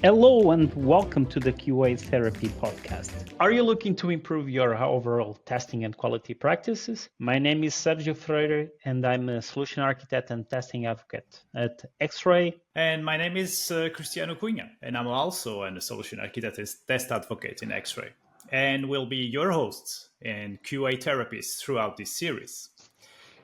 Hello and welcome to the QA Therapy podcast. Are you looking to improve your overall testing and quality practices? My name is Sergio Freire and I'm a solution architect and testing advocate at Xray. And my name is Cristiano Cunha, and I'm also a solution architect and test advocate in Xray, and will be your hosts and QA therapists throughout this series.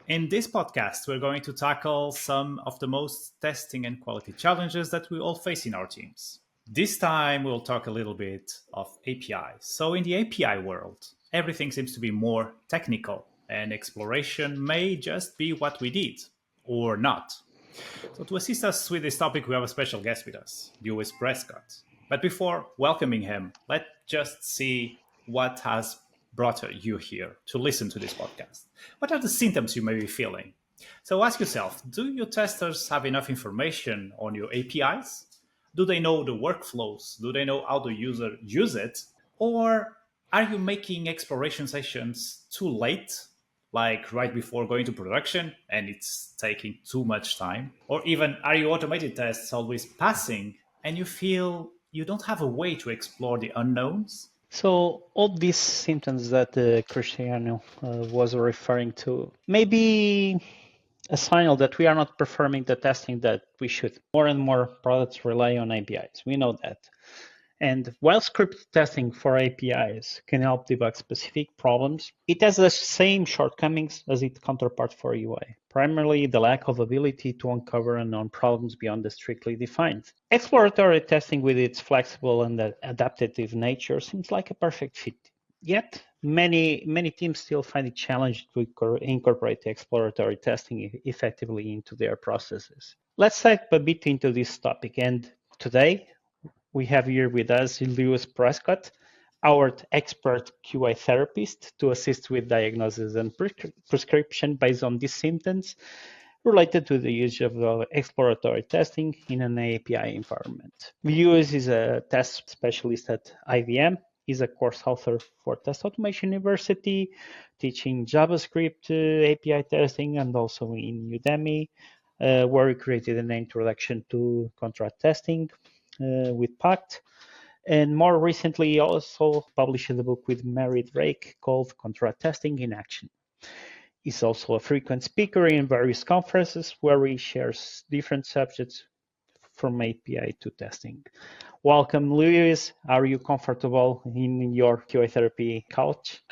In this podcast, we're going to tackle some of the most testing and quality challenges that we all face in our teams. This time, we'll talk a little bit of APIs. So, in the API world, everything seems to be more technical, and exploration may just be what we did or not. So, to assist us with this topic, we have a special guest with us, US Prescott. But before welcoming him, let's just see what has brought you here to listen to this podcast. What are the symptoms you may be feeling? So, ask yourself, do your testers have enough information on your APIs? Do they know the workflows? Do they know how the user use it? Or are you making exploration sessions too late, like right before going to production, and it's taking too much time? Or even are your automated tests always passing and you feel you don't have a way to explore the unknowns? So all these symptoms that Cristiano was referring to, maybe a signal that we are not performing the testing that we should. More and more products rely on APIs. We know that. And while script testing for APIs can help debug specific problems, it has the same shortcomings as its counterpart for UI, primarily the lack of ability to uncover unknown problems beyond the strictly defined. Exploratory testing with its flexible and adaptive nature seems like a perfect fit. Yet, many teams still find it challenging to incorporate exploratory testing effectively into their processes. Let's dive a bit into this topic, and today we have here with us Lewis Prescott, our expert QA therapist, to assist with diagnosis and prescription based on these symptoms related to the use of exploratory testing in an API environment. Lewis is a test specialist at IBM. He's a course author for Test Automation University, teaching JavaScript API testing, and also in Udemy, where he created an introduction to contract testing with Pact. And more recently, he also published a book with Mary Drake called Contract Testing in Action. He's also a frequent speaker in various conferences where he shares different subjects from API to testing. Welcome, Lewis. Are you comfortable in your QA therapy couch?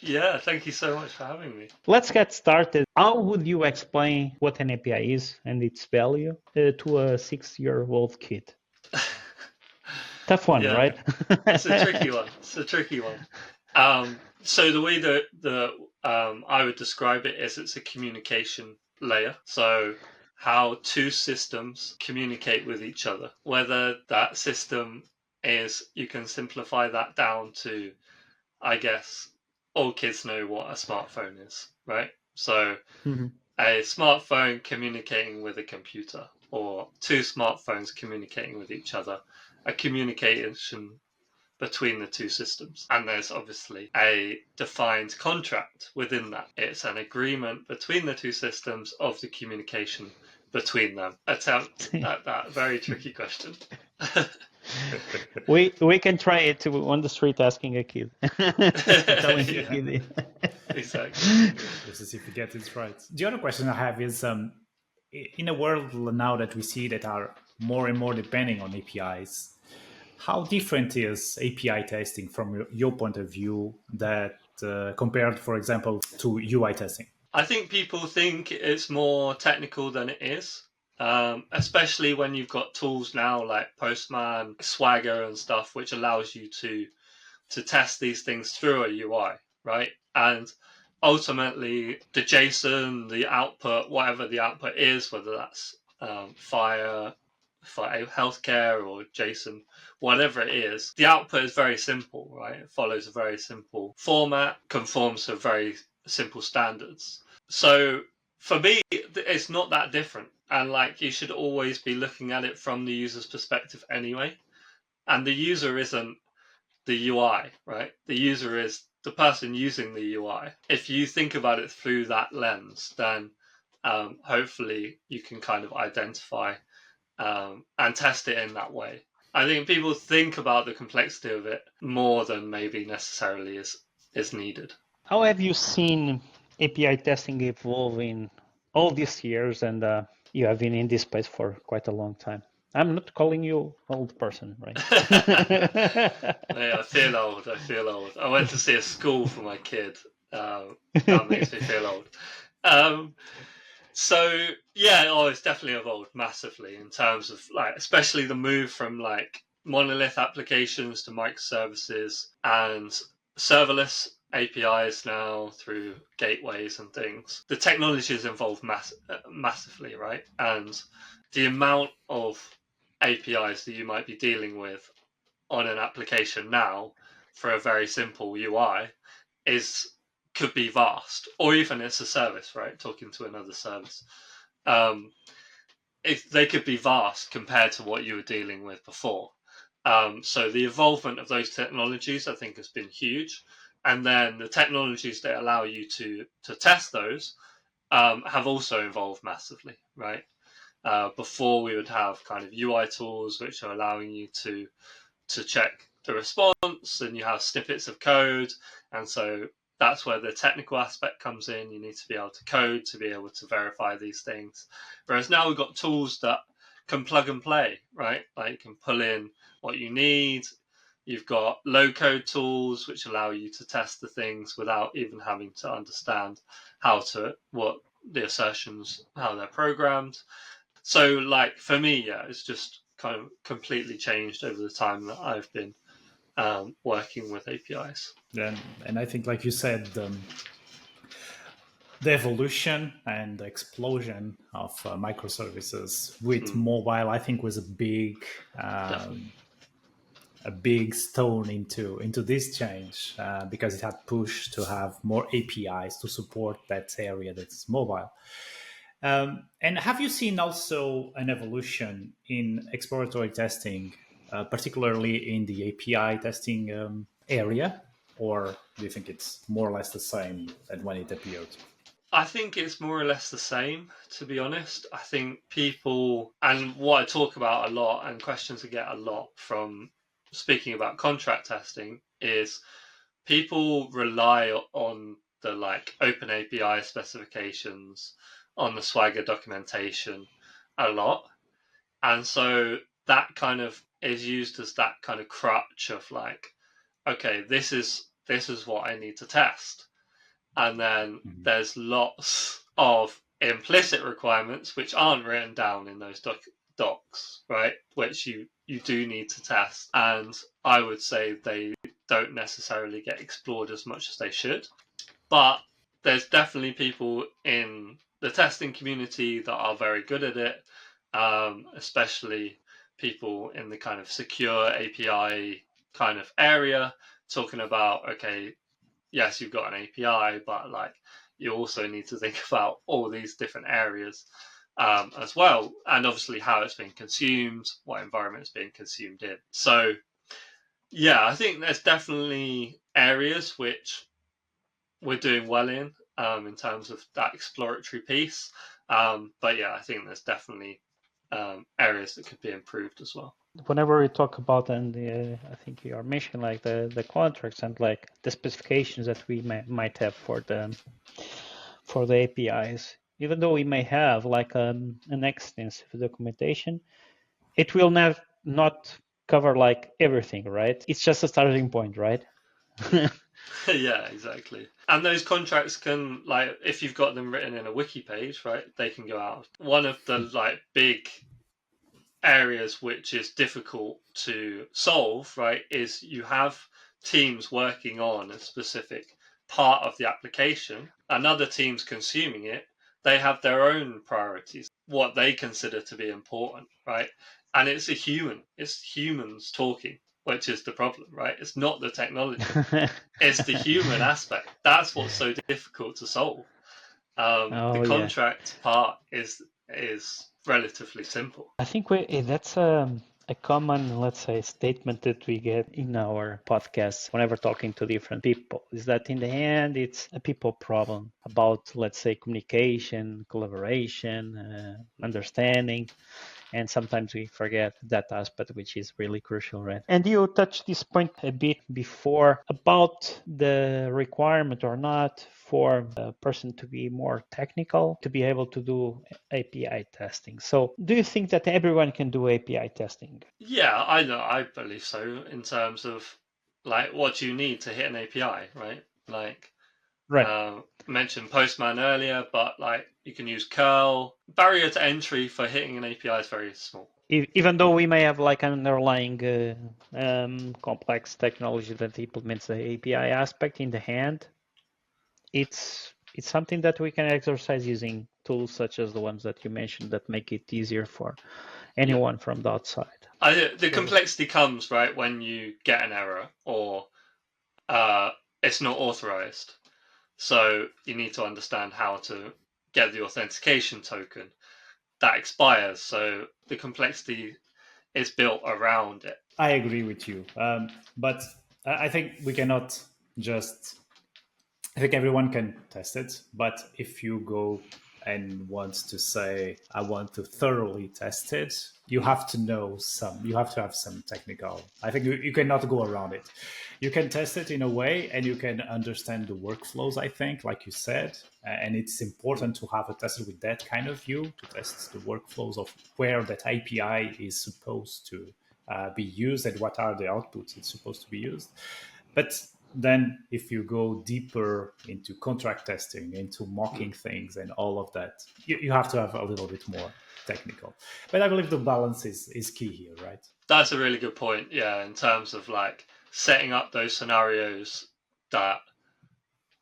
Yeah, thank you so much for having me. Let's get started. How would you explain what an API is and its value to a 6-year-old kid? Tough one, Yeah, right? it's a tricky one. It's a tricky one. So the way that I would describe it is it's a communication layer. So how two systems communicate with each other. Whether that system is, you can simplify that down to, I guess, all kids know what a smartphone is, right? So a smartphone communicating with a computer, or two smartphones communicating with each other, a communication between the two systems. And there's obviously a defined contract within that. It's an agreement between the two systems of the communication between them. Attempt at that very tricky question. we can try it on the street asking a kid. Telling a kid. Exactly. Just to see if we get it right. The other question I have is, in a world now that we see that are more and more depending on APIs, how different is API testing from your point of view that compared, for example, to UI testing? I think people think it's more technical than it is, especially when you've got tools now like Postman, Swagger and stuff, which allows you to test these things through a UI, right? And ultimately, the JSON, the output, whatever the output is, whether that's Fire healthcare or JSON, whatever it is, the output is very simple, right? It follows a very simple format, conforms to very simple standards. So for me, it's not that different. And like, you should always be looking at it from the user's perspective anyway. And the user isn't the UI, right? The user is the person using the UI. If you think about it through that lens, then hopefully you can kind of identify and test it in that way. I think people think about the complexity of it more than maybe necessarily is needed. How have you seen API testing evolve in all these years? And you have been in this space for quite a long time. I'm not calling you old person, right? Yeah, I feel old. I went to see a school for my kid. That makes me feel old. So yeah, it's definitely evolved massively in terms of like, especially the move from like monolith applications to microservices and serverless APIs now through gateways and things. The technology has evolved massively, right? And the amount of APIs that you might be dealing with on an application now for a very simple UI could be vast, or even it's a service, right? Talking to another service. They could be vast compared to what you were dealing with before. So the involvement of those technologies, I think, has been huge. And then the technologies that allow you to test those have also evolved massively, right? Before we would have kind of UI tools which are allowing you to check the response, and you have snippets of code, and so that's where the technical aspect comes in. You need to be able to code to be able to verify these things. Whereas now we've got tools that can plug and play, right? Like you can pull in what you need. You've got low code tools which allow you to test the things without even having to understand what the assertions, how they're programmed. So like for me, yeah, it's just kind of completely changed over the time that I've been working with APIs. And I think, like you said, the evolution and the explosion of microservices with mobile, I think, was a big stone into this change because it had pushed to have more APIs to support that area that's mobile. And have you seen also an evolution in exploratory testing, particularly in the API testing area, or do you think it's more or less the same than when it appeared? I think it's more or less the same, to be honest. I think people, and what I talk about a lot, and questions I get a lot from speaking about contract testing, is people rely on the like open API specifications, on the Swagger documentation a lot. And so that kind of is used as that kind of crutch of like, okay, this is what I need to test. And then there's lots of implicit requirements which aren't written down in those docs, right? Which you do need to test. And I would say they don't necessarily get explored as much as they should. But there's definitely people in the testing community that are very good at it, especially people in the kind of secure API kind of area, talking about, okay, yes, you've got an API, but like you also need to think about all these different areas as well, and obviously how it's being consumed, what environment it's being consumed in. So yeah, I think there's definitely areas which we're doing well in terms of that exploratory piece. But yeah, I think there's definitely areas that could be improved as well. Whenever we talk about, and I think you are mentioning like the contracts and like the specifications that we might have for the APIs, even though we may have like an extensive documentation, it will not cover like everything, right? It's just a starting point, right? Yeah, exactly. And those contracts can, like, if you've got them written in a wiki page, right, they can go out. One of the like big areas which is difficult to solve, right, is you have teams working on a specific part of the application, and other teams consuming it. They have their own priorities, what they consider to be important, right? And it's humans talking, which is the problem, right? It's not the technology, it's the human aspect. That's what's so difficult to solve. The contract part is relatively simple. I think that's a common, let's say, statement that we get in our podcasts whenever talking to different people, is that in the end, it's a people problem about, let's say, communication, collaboration, understanding. And sometimes we forget that aspect, which is really crucial, right? And you touched this point a bit before about the requirement or not for a person to be more technical to be able to do API testing. So do you think that everyone can do API testing? Yeah, I believe so in terms of like what you need to hit an API, right? Like Right. mentioned Postman earlier, but like you can use curl. Barrier to entry for hitting an API is very small. Even though we may have like an underlying complex technology that implements the API aspect in the hand, it's something that we can exercise using tools such as the ones that you mentioned that make it easier for Yeah. anyone from the outside. The complexity comes right when you get an error or it's not authorized. So you need to understand how to get the authentication token that expires. So the complexity is built around it. I agree with you. But I think we cannot just. I think everyone can test it. But if you go and want to say, I want to thoroughly test it, you have to know you have to have some technical. I think you cannot go around it. You can test it in a way and you can understand the workflows, I think, like you said. And it's important to have a tester with that kind of view to test the workflows of where that API is supposed to be used and what are the outputs it's supposed to be used. But then if you go deeper into contract testing, into mocking things and all of that, you have to have a little bit more technical. But I believe the balance is key here, right? That's a really good point. Yeah, in terms of like setting up those scenarios that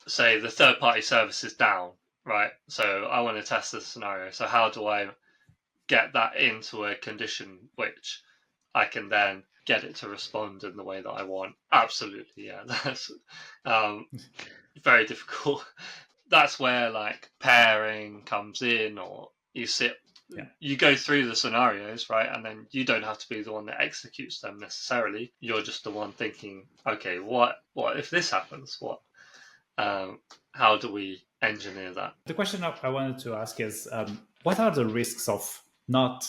say the third party service is down, right? So I want to test this scenario. So how do I get that into a condition which I can then get it to respond in the way that I want? Absolutely, yeah. That's very difficult. That's where like pairing comes in, or you go through the scenarios, right? And then you don't have to be the one that executes them necessarily. You're just the one thinking, okay, what if this happens? How do we engineer that? The question I wanted to ask is, what are the risks of not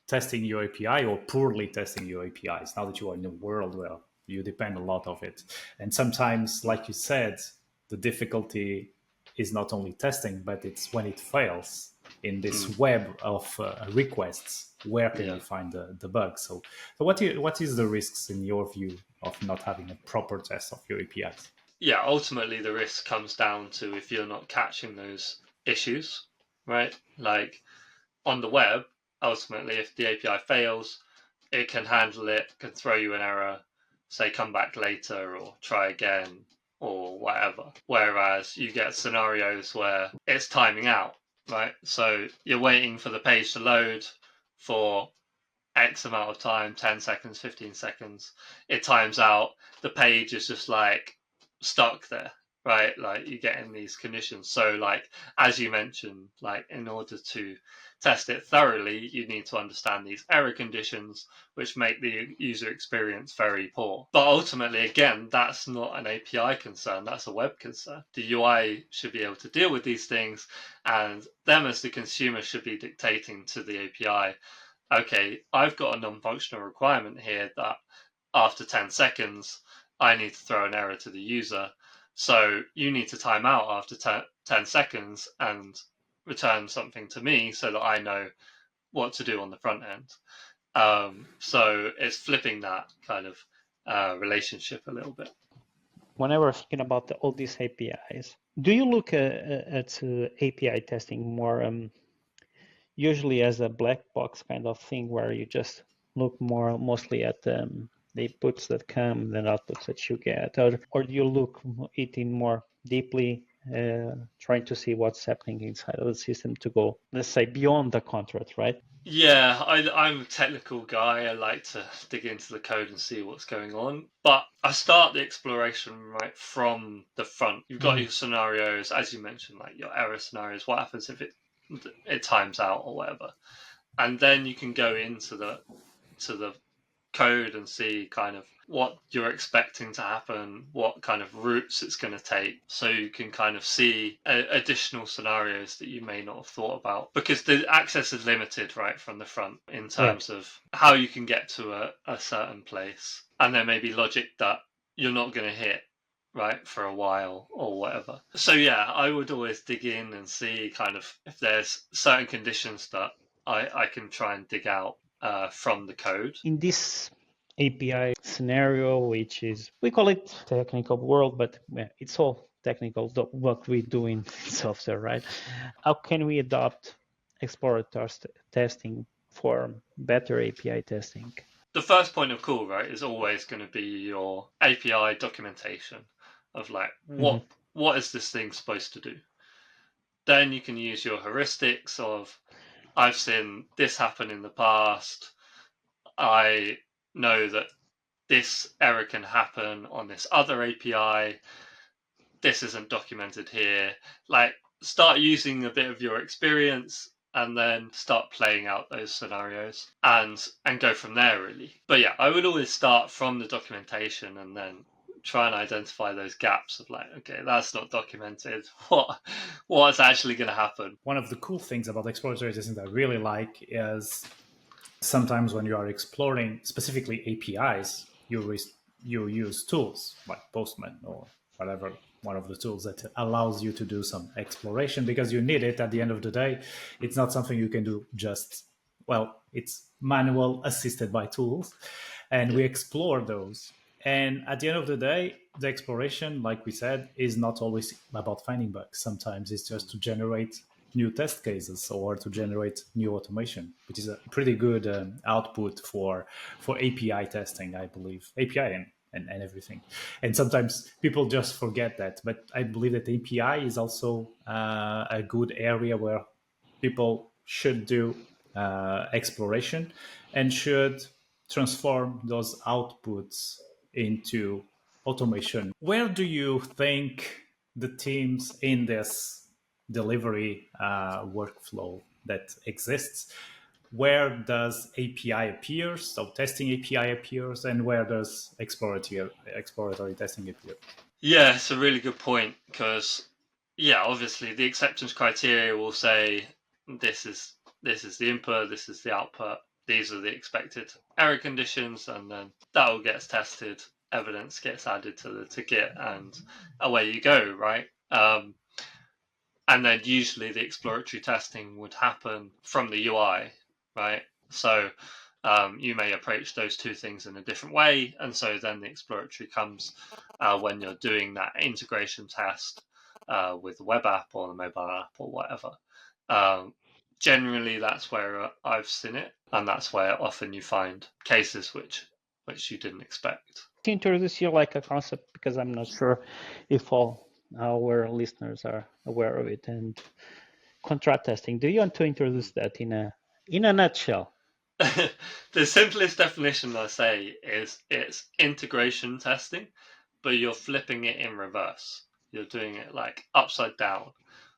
testing your API or poorly testing your APIs now that you are in a world where you depend a lot of it? And sometimes, like you said, the difficulty is not only testing, but it's when it fails in this web of requests. Where can you find the bug? So what is the risks in your view of not having a proper test of your APIs? Yeah, ultimately the risk comes down to if you're not catching those issues, right? Like on the web, ultimately, if the API fails, it can handle it, can throw you an error, say come back later or try again or whatever. Whereas you get scenarios where it's timing out, right? So you're waiting for the page to load for X amount of time, 10 seconds, 15 seconds. It times out. The page is just like stuck there, right? Like you get in these conditions. So like, as you mentioned, like in order to test it thoroughly, you need to understand these error conditions, which make the user experience very poor. But ultimately, again, that's not an API concern, that's a web concern. The UI should be able to deal with these things, and them as the consumer should be dictating to the API, okay, I've got a non-functional requirement here that after 10 seconds, I need to throw an error to the user. So you need to time out after 10 seconds and return something to me so that I know what to do on the front end. So it's flipping that kind of relationship a little bit. Whenever thinking about all these APIs, do you look at API testing more usually as a black box kind of thing where you just look mostly at the inputs that come, the outputs that you get, or do you look it in more deeply, trying to see what's happening inside of the system to go, let's say, beyond the contract, right? Yeah, I'm a technical guy. I like to dig into the code and see what's going on. But I start the exploration right from the front. You've got your scenarios, as you mentioned, like your error scenarios. What happens if it times out or whatever? And then you can go into the code and see kind of what you're expecting to happen, what kind of routes it's going to take, so you can kind of see additional scenarios that you may not have thought about, because the access is limited right from the front in terms of how you can get to a certain place, and there may be logic that you're not going to hit right for a while or whatever. So yeah, I would always dig in and see kind of if there's certain conditions that I can try and dig out from the code. In this API scenario, which is, we call it technical world, but it's all technical, what we do in software, right? How can we adopt exploratory testing for better API testing? The first point of call, right, is always going to be your API documentation of like, what is this thing supposed to do? Then you can use your heuristics of, I've seen this happen in the past. I know that this error can happen on this other API. This isn't documented here. Like, start using a bit of your experience and then start playing out those scenarios and go from there, really. But yeah, I would always start from the documentation and then try and identify those gaps of like, okay, that's not documented. What's actually going to happen? One of the cool things about exploratory testing that I really like is sometimes when you are exploring specifically APIs, you use tools like Postman or whatever, one of the tools that allows you to do some exploration because you need it at the end of the day. It's not something you can do just, well, it's manual assisted by tools, and we explore those. And at the end of the day, the exploration, like we said, is not always about finding bugs. Sometimes it's just to generate new test cases or to generate new automation, which is a pretty good output for API testing, I believe. API and everything. And sometimes people just forget that. But I believe that API is also a good area where people should do exploration and should transform those outputs into automation. Where do you think the teams in this delivery workflow that exists, where does API appear? So testing API appears, and where does exploratory testing appear? Yeah, it's a really good point because, yeah, obviously the acceptance criteria will say this is the input, this is the output, these are the expected error conditions, and then that all gets tested, evidence gets added to the ticket, and away you go, right? And then usually the exploratory testing would happen from the UI, right? So you may approach those two things in a different way, and so then the exploratory comes when you're doing that integration test with the web app or the mobile app or whatever. Generally, that's where I've seen it, and that's where often you find cases which you didn't expect. To introduce here like a concept, because I'm not sure if all our listeners are aware of it, and contract testing. Do you want to introduce that in a nutshell? The simplest definition I say is it's integration testing, but you're flipping it in reverse. You're doing it like upside down.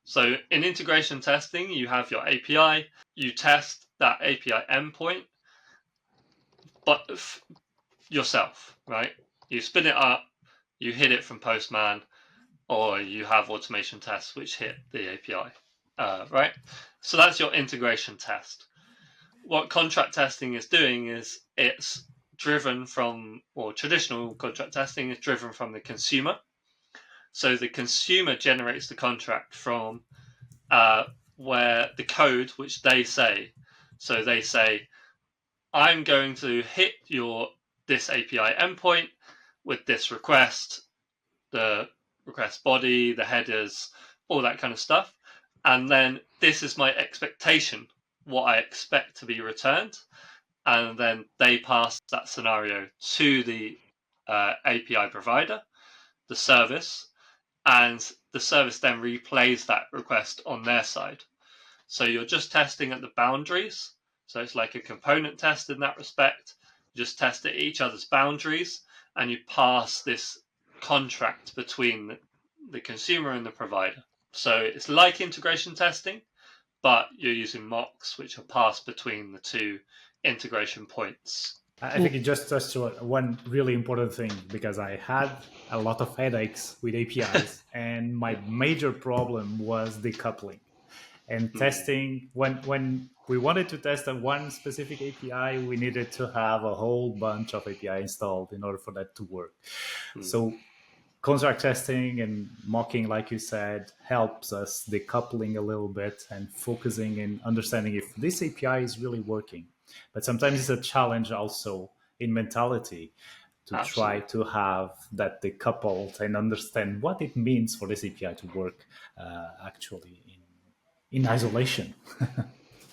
So in integration testing, you have your API, you test that API endpoint, but yourself, right? You spin it up, you hit it from Postman, or you have automation tests which hit the API, right? So that's your integration test. What contract testing is doing is it's driven from, or traditional contract testing is driven from the consumer. So the consumer generates the contract from where the code which they say. So they say, I'm going to hit this API endpoint with this request, the request body, the headers, all that kind of stuff. And then this is my expectation, what I expect to be returned. And then they pass that scenario to the API provider, the service, and the service then replays that request on their side. So you're just testing at the boundaries. So it's like a component test in that respect. You just test at each other's boundaries, and you pass this contract between the consumer and the provider. So it's like integration testing, but you're using mocks which are passed between the two integration points. I think it just touched on one really important thing, because I had a lot of headaches with APIs, and my major problem was decoupling and testing. When we wanted to test one specific API, we needed to have a whole bunch of API installed in order for that to work. So contract testing and mocking, like you said, helps us decoupling a little bit and focusing and understanding if this API is really working. But sometimes it's a challenge also in mentality to try to have that decoupled and understand what it means for this API to work actually in isolation.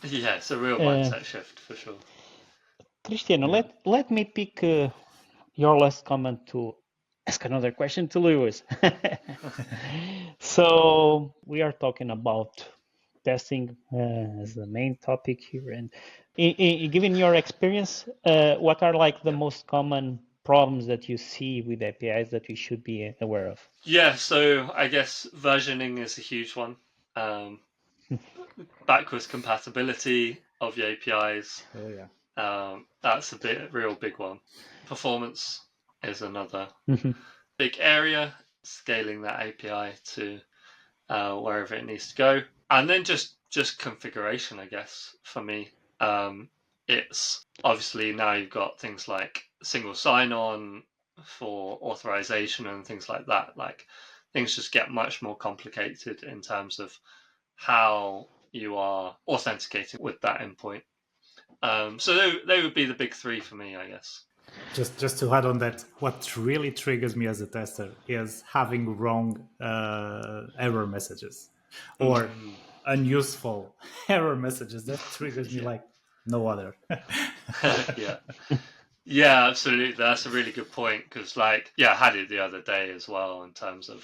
Yeah, it's a real mindset shift for sure. Cristiano, let me pick your last comment to ask another question to Lewis. So we are talking about testing as the main topic here, and given your experience, what are like the most common problems that you see with APIs that we should be aware of? Yeah, so I guess versioning is a huge one. Backwards compatibility of your APIs. Oh yeah. That's real big one. Performance is another big area. Scaling that API to wherever it needs to go, and then just configuration. I guess for me, it's obviously now you've got things like single sign-on for authorization and things like that. Like things just get much more complicated in terms of how you are authenticating with that endpoint. So they would be the big three for me, I guess. Just to add on that, what really triggers me as a tester is having wrong error messages or unuseful error messages. That triggers me like no other. Yeah, absolutely. That's a really good point, because I had it the other day as well in terms of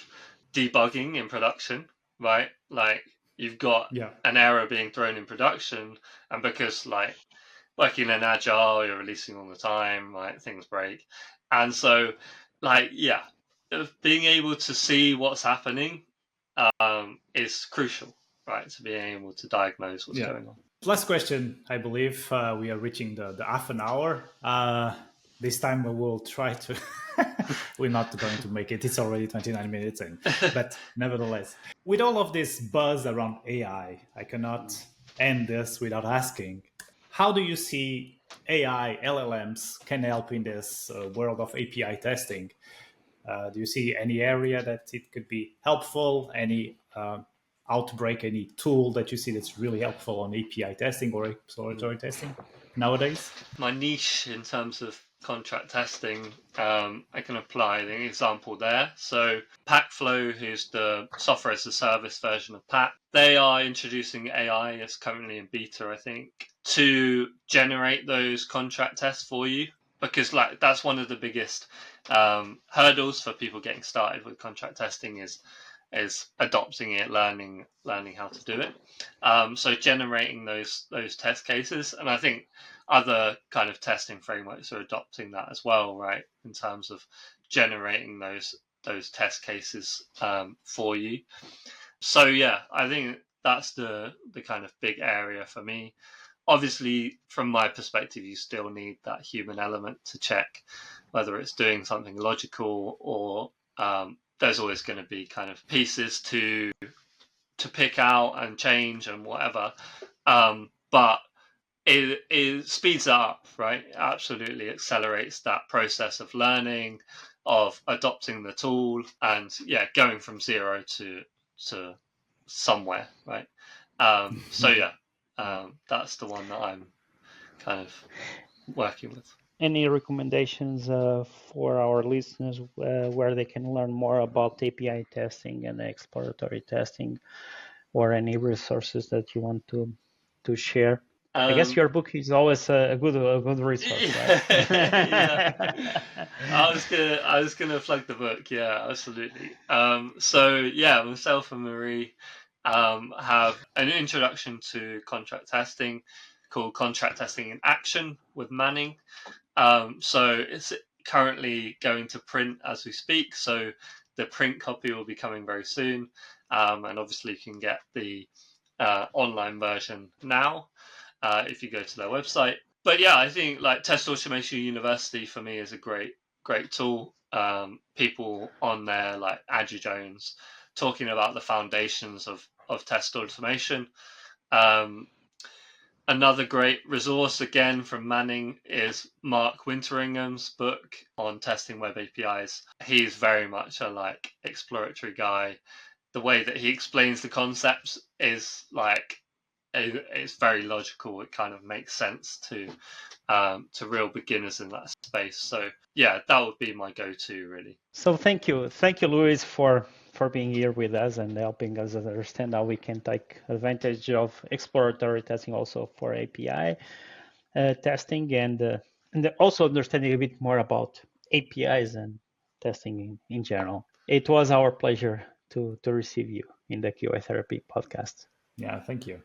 debugging in production, right? Like you've got an error being thrown in production, and because working in agile, you're releasing all the time, like things break. And so being able to see what's happening is crucial, right? To being able to diagnose what's going on. Last question, I believe we are reaching the half an hour. This time we will try to, we're not going to make it. It's already 29 minutes in, but nevertheless, with all of this buzz around AI, I cannot end this without asking, how do you see AI, LLMs can help in this world of API testing? Do you see any area that it could be helpful? Any outbreak, any tool that you see that's really helpful on API testing or exploratory testing nowadays? My niche in terms of contract testing, I can apply the example there. So Packflow, who's the software as a service version of Pack, they are introducing AI, it's currently in beta, I think, to generate those contract tests for you. Because that's one of the biggest hurdles for people getting started with contract testing is adopting it, learning how to do it. So generating those test cases, and I think other kind of testing frameworks are adopting that as well, right? In terms of generating those test cases for you. So yeah, I think that's the kind of big area for me. Obviously, from my perspective, you still need that human element to check whether it's doing something logical or there's always going to be kind of pieces to pick out and change and whatever. But it speeds it up, right? It absolutely accelerates that process of learning, of adopting the tool, and going from zero to somewhere, right? So that's the one that I'm kind of working with. Any recommendations for our listeners where they can learn more about API testing and exploratory testing, or any resources that you want to share? I guess your book is always a good resource, right? I was gonna plug the book. Yeah, absolutely. So myself and Marie have an introduction to contract testing called Contract Testing in Action with Manning. So it's currently going to print as we speak. So the print copy will be coming very soon. And obviously you can get the online version now if you go to their website. But yeah, I think like Test Automation University for me is a great tool. People on there like Andrew Jones talking about the foundations of test automation. Another great resource again from Manning is Mark Winteringham's book on testing web APIs. He's very much a like exploratory guy. The way that he explains the concepts is like it's very logical. It kind of makes sense to real beginners in that space. So yeah, that would be my go-to really. So thank you, Luis, for being here with us and helping us understand how we can take advantage of exploratory testing also for API testing and also understanding a bit more about APIs and testing in general. It was our pleasure to receive you in the QA Therapy podcast. Yeah, thank you.